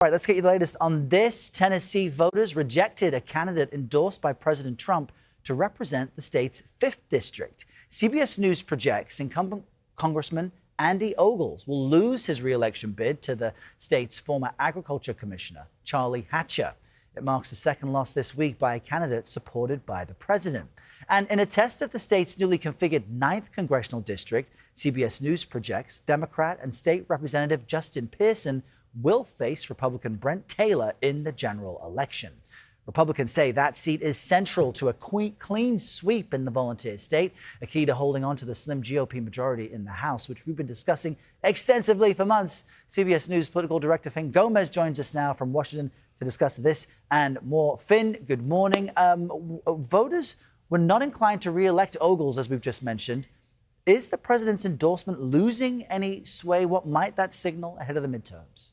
All right, let's get you the latest on this. Tennessee voters rejected a candidate endorsed by President Trump to represent the state's 5th district. CBS News projects incumbent Congressman Andy Ogles will lose his re-election bid to the state's former agriculture commissioner, Charlie Hatcher. It marks the second loss this week by a candidate supported by the president. And in a test of the state's newly configured 9th congressional district, CBS News projects Democrat and State Representative Justin Pearson will face Republican Brent Taylor in the general election. Republicans say that seat is central to a clean sweep in the volunteer state, a key to holding on to the slim GOP majority in the House, which we've been discussing extensively for months. CBS News political director Fin Gómez joins us now from Washington to discuss this and more. Fin, good morning. Voters were not inclined to re-elect Ogles, as we've just mentioned. Is the president's endorsement losing any sway? What might that signal ahead of the midterms?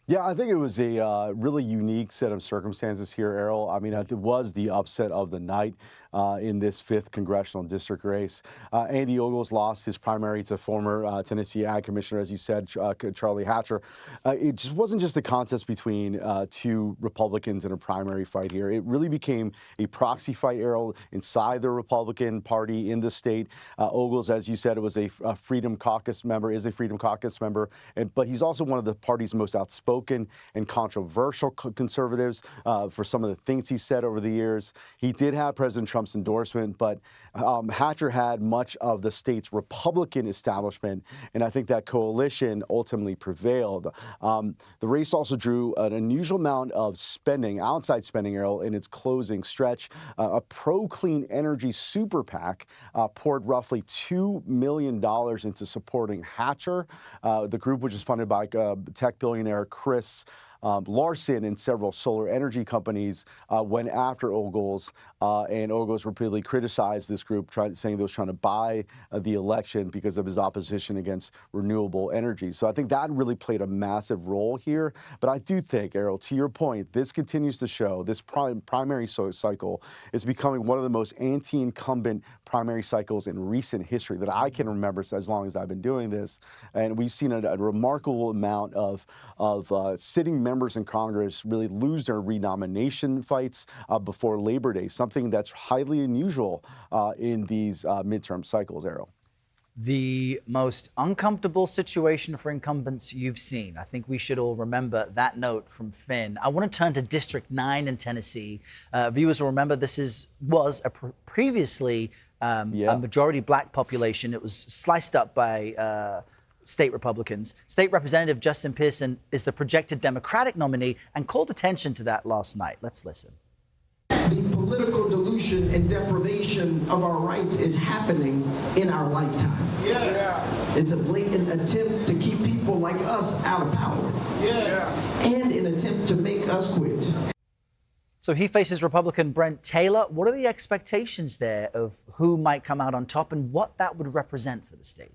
Yeah, I think it was a really unique set of circumstances here, Errol. I mean, it was the upset of the night in this 5th congressional district race. Andy Ogles lost his primary to former Tennessee Ag Commissioner, as you said, Charlie Hatcher. It just wasn't just a contest between two Republicans in a primary fight here. It really became a proxy fight, Errol, inside the Republican Party in the state. Ogles, as you said, it was a Freedom Caucus member, but he's also one of the party's most outspoken and controversial conservatives for some of the things he said over the years. He did have President Trump's endorsement, but Hatcher had much of the state's Republican establishment, and I think that coalition ultimately prevailed. The race also drew an unusual amount of spending, outside spending, Errol, in its closing stretch. A pro-clean energy super PAC poured roughly $2 million into supporting Hatcher. The group, which is funded by tech billionaire Chris Larson and several solar energy companies, went after Ogles, and Ogles repeatedly criticized this group, saying they was trying to buy the election because of his opposition against renewable energy. So I think that really played a massive role here. But I do think, Errol, to your point, this continues to show this primary cycle is becoming one of the most anti-incumbent primary cycles in recent history that I can remember as long as I've been doing this. And we've seen a remarkable amount of sitting members in Congress really lose their renomination fights before Labor Day, something that's highly unusual in these midterm cycles, Errol. The most uncomfortable situation for incumbents you've seen. I think we should all remember that note from Fin. I want to turn to District 9 in Tennessee. Viewers will remember this was previously a majority black population. It was sliced up by state Republicans. State Representative Justin Pearson is the projected Democratic nominee and called attention to that last night. Let's listen. The political dilution and deprivation of our rights is happening in our lifetime. It's a blatant attempt to keep people like us out of power. And an attempt to make us quit. So he faces Republican Brent Taylor. What are the expectations there of who might come out on top and what that would represent for the state?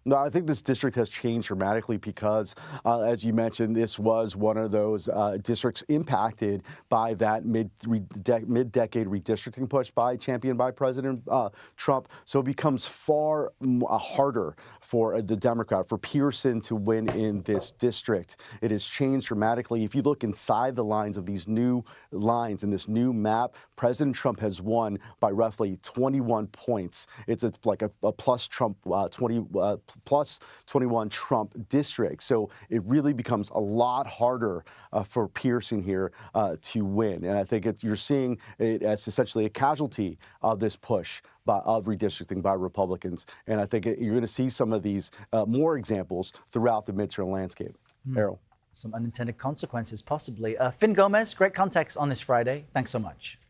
No, I think this district has changed dramatically because, as you mentioned, this was one of those districts impacted by that mid-decade redistricting push championed by President Trump. So it becomes far harder for the Democrat, for Pearson, to win in this district. It has changed dramatically. If you look inside the lines of these new lines in this new map, President Trump has won by roughly 21 points. It's like a plus Trump plus 21 Trump district. So it really becomes a lot harder for Pearson here to win. And I think you're seeing it as essentially a casualty of this push of redistricting by Republicans. And I think you're going to see some of these more examples throughout the midterm landscape. Errol. Some unintended consequences, possibly. Fin Gómez, great context on this Friday. Thanks so much.